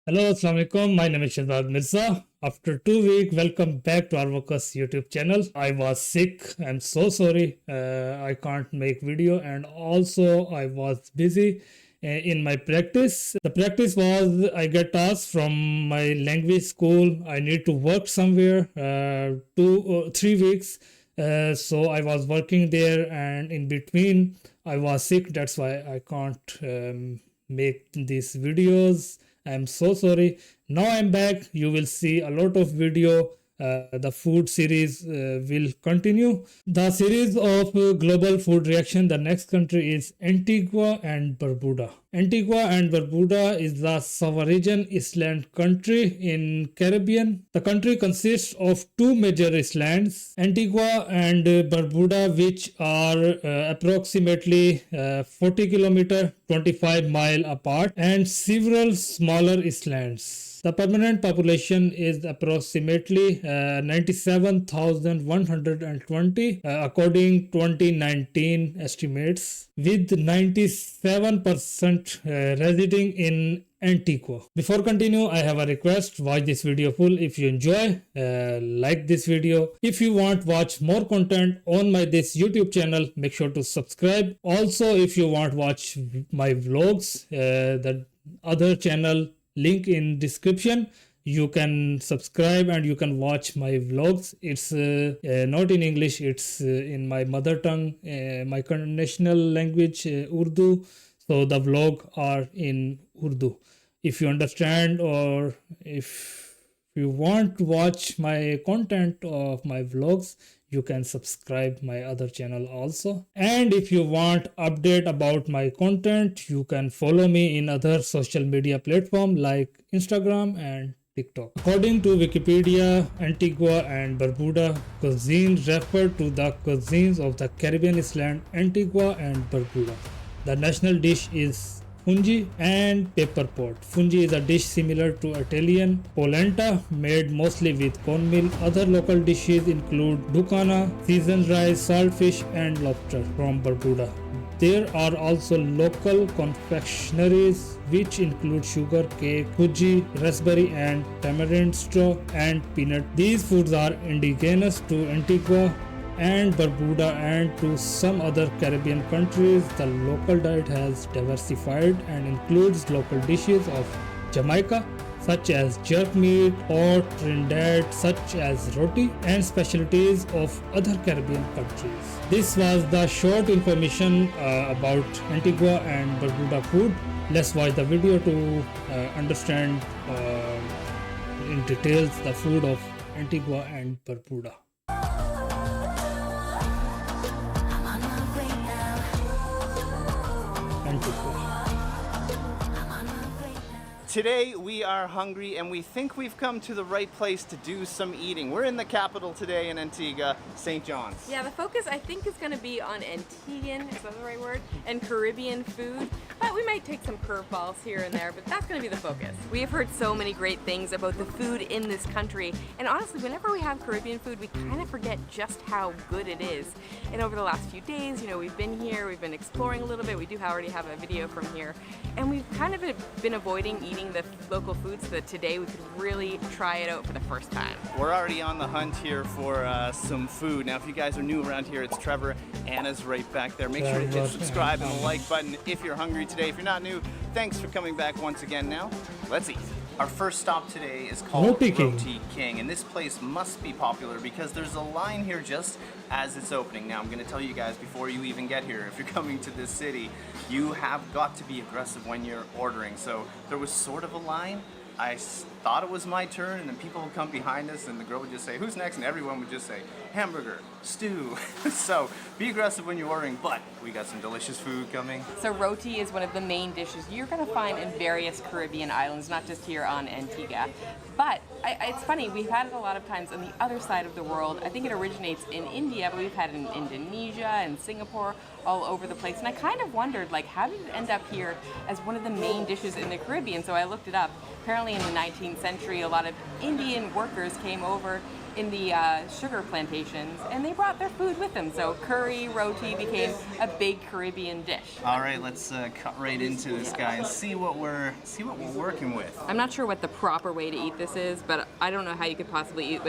Hello, Assalamu alaikum. My name is Shehzad Mirza. After 2 weeks, welcome back to our Vocus YouTube channel. I was sick. I'm so sorry. I can't make video, and also I was busy in my practice. The practice was I get tasks from my language school. I need to work somewhere 3 weeks. So I was working there, and in between I was sick. That's why I can't make these videos. I'm so sorry. Now I'm back. You will see a lot of video. The food series will continue. The series of global food reaction. The next country is Antigua and Barbuda. Antigua and Barbuda is the sovereign island country in Caribbean. The country consists of two major islands, Antigua and Barbuda, which are approximately 40 kilometer 25-mile apart, and several smaller islands. The permanent population is approximately 97,120 according 2019 estimates, with 97% residing in Antigua. Before continue, I have a request. Watch this video full. If you enjoy, like this video. If you want watch more content on this YouTube channel, make sure to subscribe. Also, if you want watch my vlogs, the other channel link in description, you can subscribe and you can watch my vlogs. It's not in English, it's in my mother tongue, my national language, Urdu. So the vlog are in Urdu. If you understand, or if you want to watch my content of my vlogs, you can subscribe my other channel also. And if you want update about my content, you can follow me in other social media platform like Instagram and TikTok. According to Wikipedia, Antigua and Barbuda cuisine refer to the cuisines of the Caribbean island Antigua and Barbuda. The national dish is foon-jee and pepperpot.Fungee is a dish similar to Italian polenta, made mostly with cornmeal. Other local dishes include ducana, seasoned rice, saltfish, and lobster from Barbuda. There are also local confectioneries which include sugar cake, fudge, raspberry and tamarind straw, and peanut. These foods are indigenous to Antigua and Barbuda and to some other Caribbean countries. The local diet has diversified and includes local dishes of Jamaica such as jerk meat, or Trinidad such as roti, and specialties of other Caribbean countries. This was the short information about Antigua and Barbuda food. Let's watch the video to understand in details the food of Antigua and Barbuda. Today we are hungry and we think we've come to the right place to do some eating. We're in the capital today in Antigua, St. John's. Yeah, the focus I think is going to be on Antiguan, is that the right word? And Caribbean food. But we might take some curveballs here and there, but that's going to be the focus. We have heard so many great things about the food in this country. And honestly, whenever we have Caribbean food, we kind of forget just how good it is. And over the last few days, you know, we've been here, we've been exploring a little bit. We do already have a video from here. And we've kind of been avoiding eating the local food so that today we could really try it out for the first time. We're already on the hunt here for some food. Now, if you guys are new around here, it's Trevor. Anna's right back there. Make sure to hit subscribe and the like button if you're hungry today. If you're not new, thanks for coming back once again. Now, let's eat. Our first stop today is called Roti King, and this place must be popular because there's a line here just as it's opening. Now, I'm going to tell you guys before you even get here, if you're coming to this city, you have got to be aggressive when you're ordering. So there was sort of a line. I thought it was my turn, and then people would come behind us, and the girl would just say, "Who's next?" And everyone would just say, "Hamburger, stew." So be aggressive when you're ordering, but we got some delicious food coming. So roti is one of the main dishes you're going to find in various Caribbean islands, not just here on Antigua. But it's funny, we've had it a lot of times on the other side of the world. I think it originates in India, but we've had it in Indonesia and Singapore, all over the place. And I kind of wondered, like, how did it end up here as one of the main dishes in the Caribbean? So I looked it up. Apparently in the 19th century, a lot of Indian workers came over in the sugar plantations nations, and they brought their food with them. So curry, roti became a big Caribbean dish. All right, let's cut right into this guy and see what we're working with. I'm not sure what the proper way to eat this is, but I don't know how you could possibly eat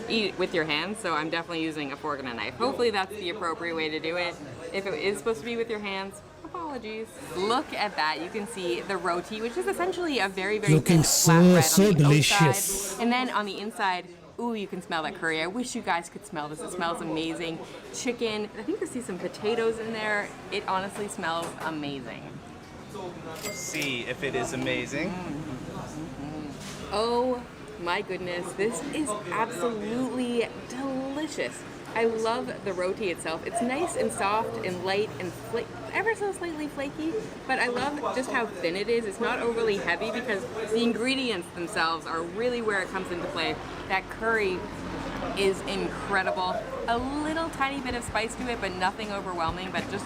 it with your hands, so I'm definitely using a fork and a knife. Hopefully that's the appropriate way to do it. If it is supposed to be with your hands, apologies. Look at that. You can see the roti, which is essentially a very, very Looking thin flatbread so on the delicious. outside. And then on the inside, ooh, you can smell that curry. I wish you guys could smell this. It smells amazing. Chicken. I think I see some potatoes in there. It honestly smells amazing. See if it is amazing. Oh my goodness, this is absolutely delicious. I love the roti itself. It's nice and soft and light and ever so slightly flaky, but I love just how thin it is. It's not overly heavy because the ingredients themselves are really where it comes into play. That curry is incredible. A little tiny bit of spice to it, but nothing overwhelming, but just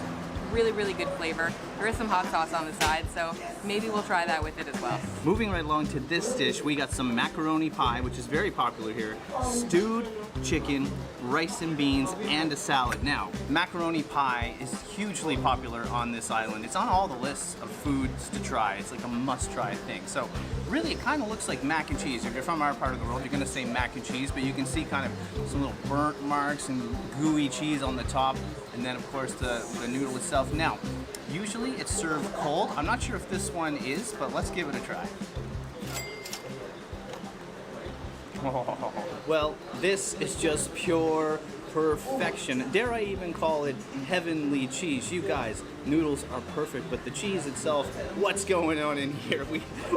really, really good flavor. There is some hot sauce on the side, so maybe we'll try that with it as well. Moving right along to this dish, we got some macaroni pie, which is very popular here. Stewed chicken, rice and beans, and a salad. Now, macaroni pie is hugely popular on this island. It's on all the lists of foods to try. It's like a must-try thing. So really, it kind of looks like mac and cheese. If you're from our part of the world, you're gonna say mac and cheese, but you can see kind of some little burnt marks and gooey cheese on the top, and then of course the noodle itself. Now, usually it's served cold. I'm not sure if this one is, but let's give it a try. Well, this is just pure perfection. Dare I even call it heavenly cheese? You guys, noodles are perfect, but the cheese itself, what's going on in here?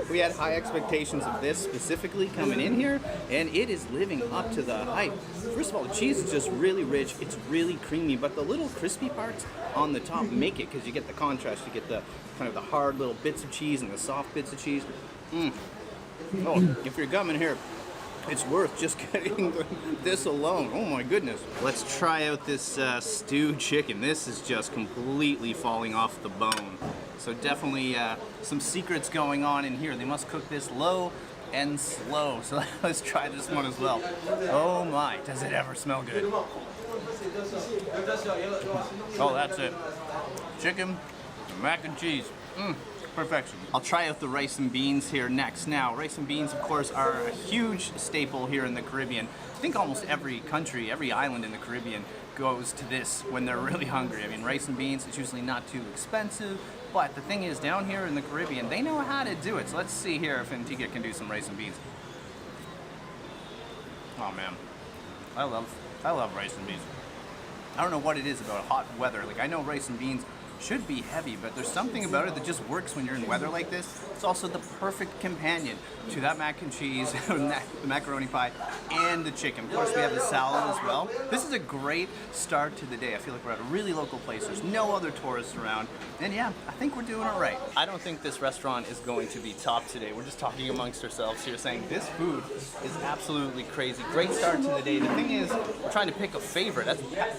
We had high expectations of this specifically coming in here, and it is living up to the hype. First of all, the cheese is just really rich. It's really creamy, but the little crispy parts on the top make it, because you get the contrast. You get the kind of the hard little bits of cheese and the soft bits of cheese. Oh, if you're coming here, it's worth just getting this alone. Oh my goodness. Let's try out this stewed chicken. This is just completely falling off the bone. So definitely some secrets going on in here. They must cook this low and slow. So let's try this one as well. Oh my, does it ever smell good? Oh, that's it. Chicken, mac and cheese. Perfection. I'll try out the rice and beans here next. Now, rice and beans, of course, are a huge staple here in the Caribbean. I think almost every country, every island in the Caribbean goes to this when they're really hungry. I mean, rice and beans, it's usually not too expensive, but the thing is, down here in the Caribbean, they know how to do it. So let's see here if Antigua can do some rice and beans. Oh man, I love rice and beans. I don't know what it is about hot weather. Like, I know rice and beans should be heavy, but there's something about it that just works when you're in weather like this. It's also the perfect companion to that mac and cheese, the macaroni pie, and the chicken. Of course, we have the salad as well. This is a great start to the day. I feel like we're at a really local place. There's no other tourists around. And yeah, I think we're doing it right. I don't think this restaurant is going to be topped today. We're just talking amongst ourselves here saying this food is absolutely crazy. Great start to the day. The thing is, we're trying to pick a favorite.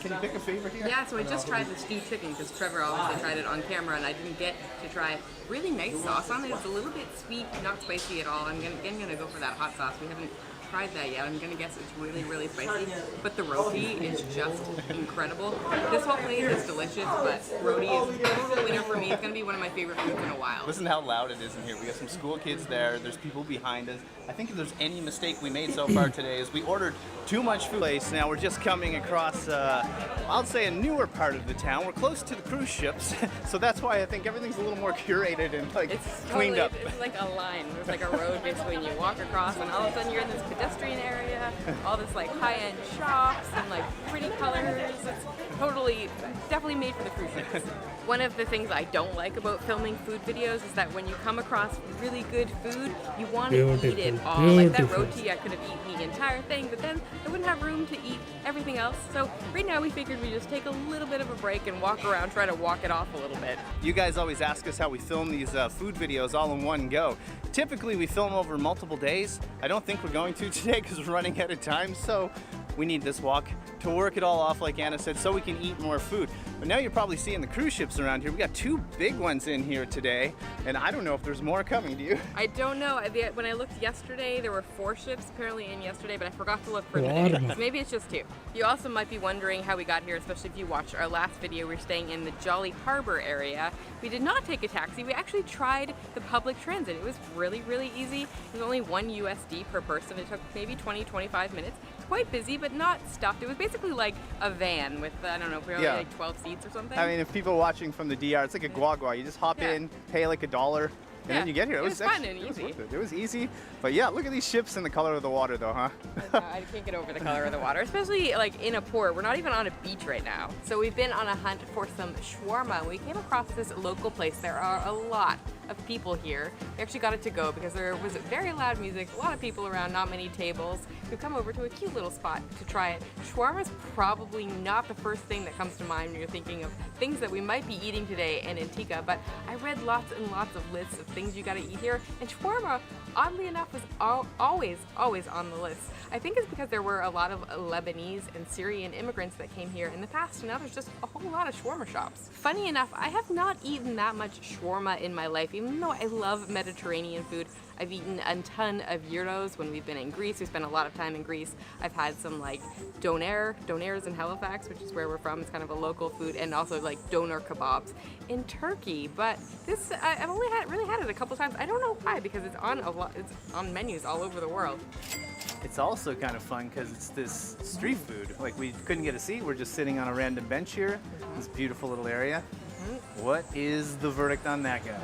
Can you pick a favorite here? Yeah, so I just tried the stewed chicken because Trevor obviously tried it on camera and I didn't get to try it. Really nice sauce on it. It's a little bit sweet, not spicy at all. I'm gonna go for that hot sauce. We haven't tried that yet. I'm gonna guess it's really, really spicy. But the roti is just incredible. This whole plate is delicious, but roti is the winner for me. It's gonna be one of my favorite foods in a while. Listen how loud it is in here. We got some school kids there. There's people behind us. I think if there's any mistake we made so far today is we ordered too much food. Now we're just coming across, I'll say, a newer part of the town. We're close to the cruise ships, so that's why I think everything's a little more curated and like cleaned up. It's like a line. There's like a road basically, and you walk across, and all of a sudden you're in this pedestrian area. All this like high-end shops and like pretty colors. It's definitely made for the cruise ships. One of the things I don't like about filming food videos is that when you come across really good food, you want to eat it all. Like that roti, I could have eaten the entire thing, but then I wouldn't have room to eat everything else. So right now we figured we'd just take a little bit of a break and walk around, try to walk it off a little bit. You guys always ask us how we film these food videos all in one go. Typically we film over multiple days. I don't think we're going to today because we're running out of time, so we need this walk to work it all off, like Anna said, so we can eat more food. But now you're probably seeing the cruise ships around here. We got 2 big ones in here today, and I don't know if there's more coming, do you? I don't know. When I looked yesterday, there were 4 ships apparently in yesterday, but I forgot to look for today. So maybe it's just 2. You also might be wondering how we got here, especially if you watched our last video. We were staying in the Jolly Harbor area. We did not take a taxi. We actually tried the public transit. It was really, really easy. It was only $1 USD per person. It took maybe 20-25 minutes. It's quite busy, but not stuffed. It was basically like a van with, I don't know, probably like 12 seats or something. I mean, if people watching from the DR, it's like a guagua. You just hop in, pay like $1, and then you get here. It was fun and easy. easy. It was easy. But yeah, look at these ships and the color of the water though, huh? I can't get over the color of the water, especially like in a port. We're not even on a beach right now. So we've been on a hunt for some shawarma. We came across this local place. There are a lot of people here. We actually got it to go because there was very loud music, a lot of people around, not many tables. We've come over to a cute little spot to try it. Shawarma is probably not the first thing that comes to mind when you're thinking of things that we might be eating today in Antigua, but I read lots and lots of lists of things you gotta eat here, and shawarma, oddly enough, was always on the list. I think it's because there were a lot of Lebanese and Syrian immigrants that came here in the past, and now there's just a whole lot of shawarma shops. Funny enough, I have not eaten that much shawarma in my life, even though I love Mediterranean food. I've eaten a ton of gyros when we've been in Greece. We spent a lot of time in Greece. I've had some like donairs in Halifax, which is where we're from. It's kind of a local food, and also like doner kebabs in Turkey. But this, I've only really had it a couple times. I don't know why, because it's on it's on menus all over the world. It's also kind of fun because it's this street food. Like, we couldn't get a seat. We're just sitting on a random bench here. This beautiful little area. What is the verdict on that guy?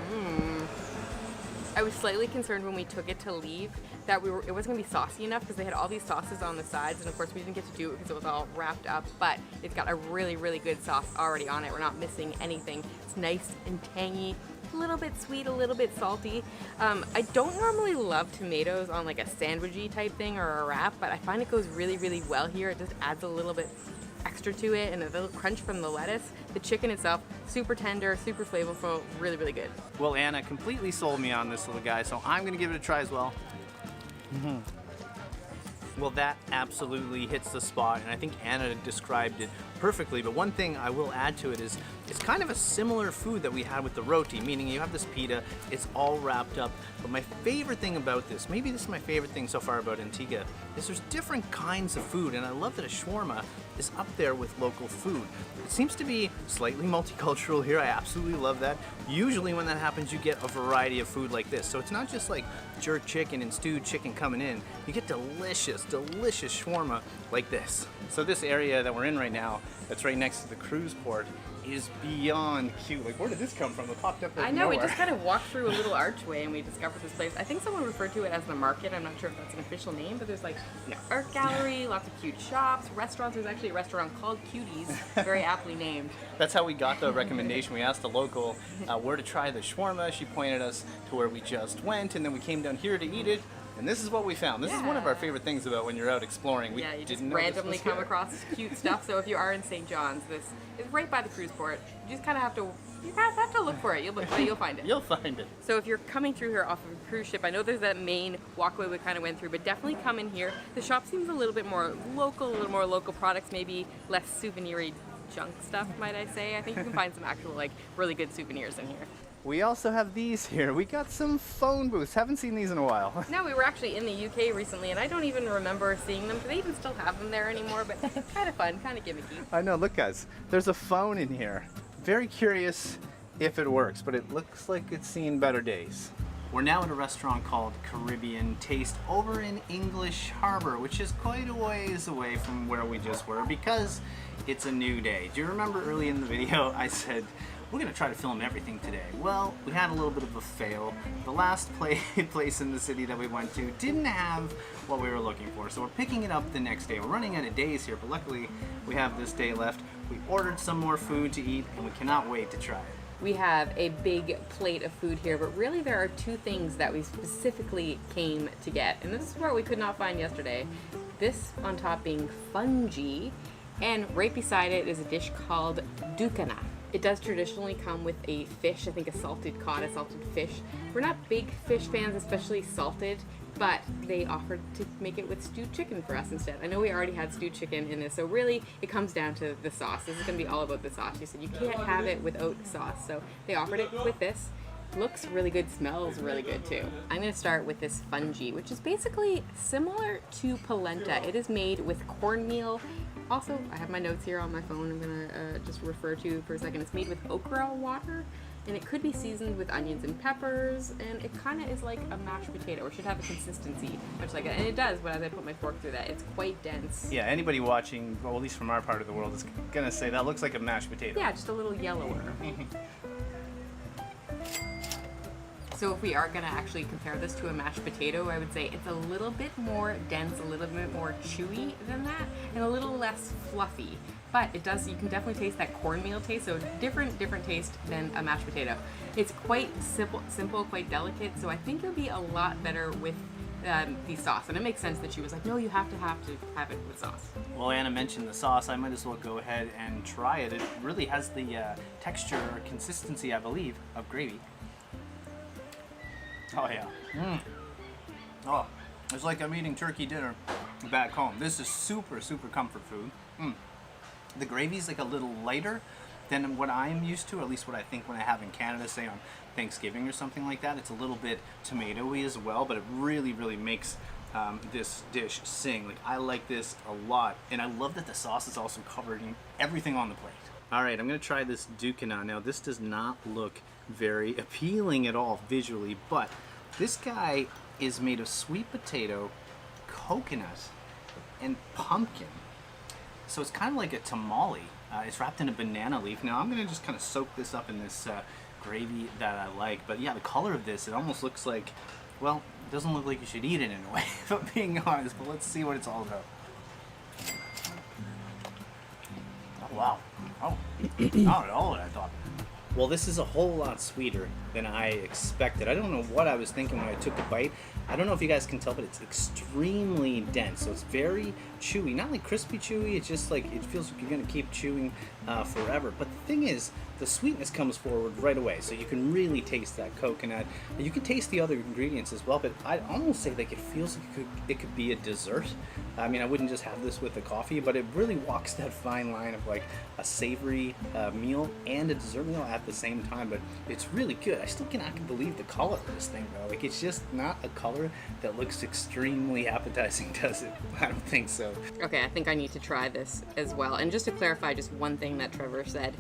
I was slightly concerned when we took it to leave that it wasn't gonna be saucy enough because they had all these sauces on the sides, and of course we didn't get to do it because it was all wrapped up, but it's got a really, really good sauce already on it. We're not missing anything. It's nice and tangy, a little bit sweet, a little bit salty. I don't normally love tomatoes on like a sandwichy type thing or a wrap, but I find it goes really, really well here. It just adds a little bit extra to it, and a little crunch from the lettuce. The chicken itself, super tender, super flavorful, really, really good. Well, Anna completely sold me on this little guy, so I'm gonna give it a try as well. Well, that absolutely hits the spot, and I think Anna described it perfectly, but one thing I will add to it is it's kind of a similar food that we had with the roti, meaning you have this pita, it's all wrapped up, but my favorite thing about this, maybe this is my favorite thing so far about Antigua, is there's different kinds of food, and I love that a shawarma is up there with local food. It seems to be slightly multicultural here. I absolutely love that. Usually when that happens, you get a variety of food like this. So it's not just like jerk chicken and stewed chicken coming in. You get delicious, delicious shawarma like this. So this area that we're in right now, that's right next to the cruise port, is beyond cute. Like, where did this come from? It popped up out of I know, nowhere. we just kind of walked through a little archway and we discovered this place. I think someone referred to it as the market. I'm not sure if that's an official name, but there's like an art gallery, lots of cute shops, restaurants. There's actually a restaurant called Cuties, very aptly named. That's how we got the recommendation. We asked a local where to try the shawarma. She pointed us to where we just went, and then we came down here to eat it. And this is what we found. This is one of our favorite things about when you're out exploring. We you just didn't randomly come across cute stuff. So if you are in St. John's, this is right by the cruise port. You just kind of have to look for it. You'll find it. You'll find it. So if you're coming through here off of a cruise ship, I know there's that main walkway we kind of went through, but definitely come in here. The shop seems a little bit more local, a little more local products, maybe less souvenir-y junk stuff, might I say. I think you can find some actual like really good souvenirs in here. We also have these here. We got some phone booths. Haven't seen these in a while. No, we were actually in the UK recently, and I don't even remember seeing them. Do they even still have them there anymore? But kind of fun, kind of gimmicky. I know, look guys, there's a phone in here. Very curious if it works, but it looks like it's seen better days. We're now at a restaurant called Caribbean Taste over in English Harbor, which is quite a ways away from where we just were because it's a new day. Do you remember early in the video I said, we're gonna try to film everything today? Well, we had a little bit of a fail. The last place in the city that we went to didn't have what we were looking for, so we're picking it up the next day. We're running out of days here, but luckily we have this day left. We ordered some more food to eat, and we cannot wait to try it. We have a big plate of food here, but really there are two things that we specifically came to get, and this is what we could not find yesterday. This on top being fudge, and right beside it is a dish called ducana. It does traditionally come with a fish, I think a salted cod, a salted fish. We're not big fish fans, especially salted, but they offered to make it with stewed chicken for us instead. I know we already had stewed chicken in this, so really it comes down to the sauce. This is going to be all about the sauce. You said you can't have it without sauce, so they offered it with this. Looks really good, smells really good too. I'm going to start with this fudge, which is basically similar to polenta. It is made with cornmeal. Also, I have my notes here on my phone I'm going to just refer to for a second. It's made with okra water, and it could be seasoned with onions and peppers, and it kind of is like a mashed potato, or should have a consistency much like it. And it does, but as I put my fork through that, it's quite dense. Yeah, anybody watching, well, at least from our part of the world, is going to say that looks like a mashed potato. Yeah, just a little yellower. So if we are going to actually compare this to a mashed potato, I would say it's a little bit more dense, a little bit more chewy than that, and a little less fluffy. But it does, you can definitely taste that cornmeal taste, so different taste than a mashed potato. It's quite simple, quite delicate, so I think it'll be a lot better with the sauce. And it makes sense that she was like, no, you have to have it with sauce. Well, Anna mentioned the sauce. I might as well go ahead and try it. It really has the texture or consistency, I believe, of gravy. Oh yeah. Oh, it's like I'm eating turkey dinner back home. This is super comfort food. The gravy's like a little lighter than what I'm used to, or at least what I think when I have in Canada, say on Thanksgiving or something like that. It's a little bit tomatoey as well, but it really makes this dish sing. Like, I like this a lot, and I love that the sauce is also covering everything on the plate. All right, I'm gonna try this ducana. Now, this does not look very appealing at all visually, but this guy is made of sweet potato, coconut, and pumpkin. So it's kind of like a tamale. It's wrapped in a banana leaf. Now I'm gonna just kind of soak this up in this gravy that I like. But yeah, the color of this, it almost looks like, well, it doesn't look like you should eat it in a way, if I'm being honest. But let's see what it's all about. Oh wow. Oh, not at all what I thought. Well, this is a whole lot sweeter than I expected. I don't know what I was thinking when I took a bite. I don't know if you guys can tell, but it's extremely dense. So it's very chewy. Not like crispy chewy, it's just like, it feels like you're gonna keep chewing forever. But the thing is, the sweetness comes forward right away. So you can really taste that coconut. You can taste the other ingredients as well, but I'd almost say like it feels like it could be a dessert. I mean, I wouldn't just have this with the coffee, but it really walks that fine line of like a savory meal and a dessert meal at the same time. But it's really good. I still cannot believe the color of this thing though. Like, it's just not a color that looks extremely appetizing, does it? I don't think so. Okay, I think I need to try this as well. And just to clarify just one thing that Trevor said,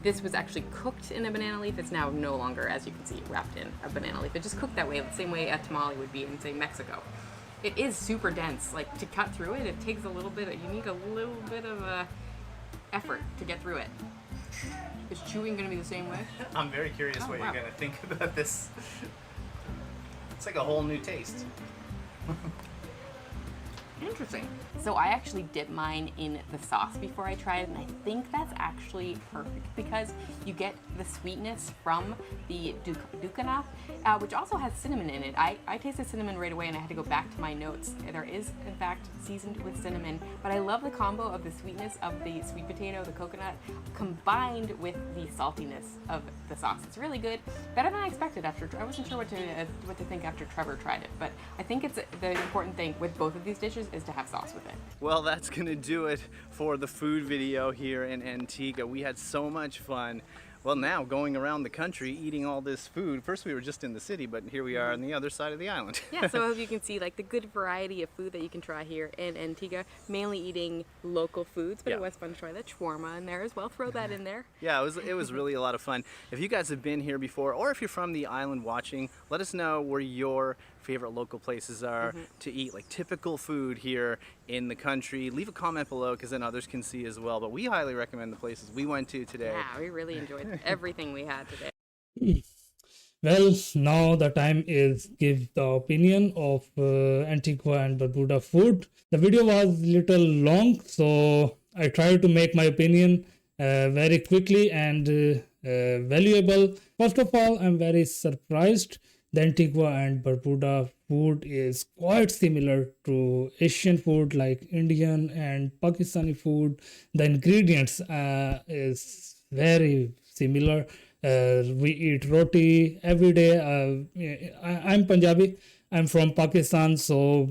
this was actually cooked in a banana leaf. It's now no longer, as you can see, wrapped in a banana leaf. It's just cooked that way, the same way a tamale would be in, say, Mexico. It is super dense. Like, to cut through it, it takes a little bit, you need a little bit of effort to get through it. Is chewing gonna be the same way? I'm very curious what you're gonna think about this. It's like a whole new taste. Interesting. So I actually dip mine in the sauce before I try it, and I think that's actually perfect because you get the sweetness from the ducana, which also has cinnamon in it. I tasted cinnamon right away, and I had to go back to my notes. There is, in fact, seasoned with cinnamon, but I love the combo of the sweetness of the sweet potato, the coconut, combined with the saltiness of the sauce. It's really good, better than I expected. I wasn't sure what to think after Trevor tried it, but I think it's the important thing with both of these dishes is to have sauce with it. Well, that's gonna do it for the food video here in Antigua. We had so much fun. Well, now going around the country eating all this food. First we were just in the city, but here we are on the other side of the island. Yeah, so I hope you can see like the good variety of food that you can try here in Antigua, mainly eating local foods, but It was fun to try the shawarma in there as well. Throw that in there. Yeah, it was really a lot of fun. If you guys have been here before, or if you're from the island watching, let us know where your favorite local places are to eat, like typical food here in the country. Leave a comment below because then others can see as well. But we highly recommend the places we went to today. Yeah, we really enjoyed everything we had today. Well, now the time is give the opinion of Antigua and Barbuda food. The video was little long, so I tried to make my opinion very quickly and valuable. First of all, I'm very surprised. The Antigua and Barbuda food is quite similar to Asian food like Indian and Pakistani food. The ingredients is very similar. We eat roti every day. I'm Punjabi. I'm from Pakistan, so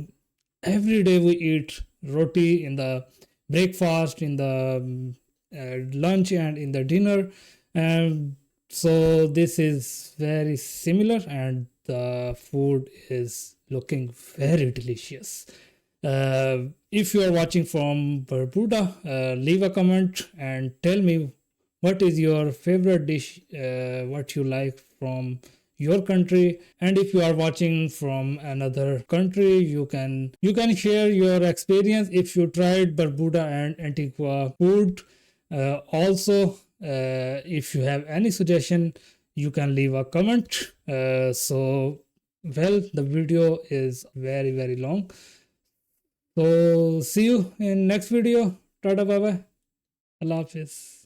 every day we eat roti in the breakfast, in the lunch, and in the dinner. And so this is very similar, and the food is looking very delicious. If you are watching from Barbuda, leave a comment and tell me what is your favorite dish, what you like from your country. And if you are watching from another country, you can share your experience if you tried Barbuda and Antigua food. Also, if you have any suggestion, you can leave a comment. So well, the video is very very long, so see you in next video. Tada, bye bye. Allah Hafiz.